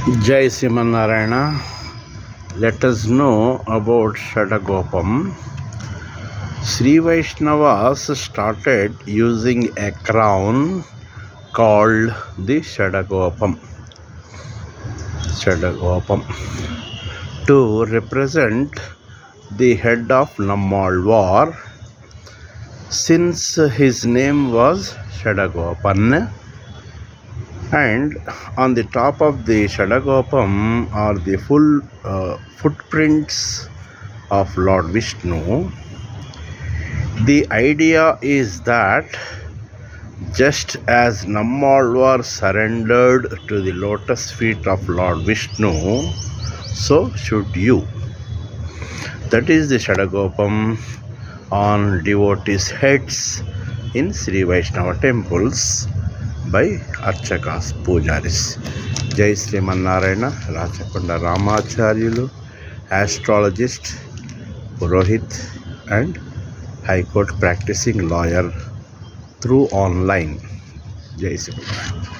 Jai Simanarayana. Let us know about Shadagopam. Sri Vaishnavas started using a crown called the Shadagopam to represent the head of Nammalvar, since his name was Shadagopan. And on the top of the Shadagopam are the full footprints of Lord Vishnu. The idea is that just as Nammalvar surrendered to the lotus feet of Lord Vishnu, so should you. That is the Shadagopam on devotees' heads in Sri Vaishnava temples by Archakas, Pujaris. Jai Srimanarayana. Rachakonda Ramacharyalu, astrologist, Purohit and High Court practicing lawyer through online. Jai Srimanarayana.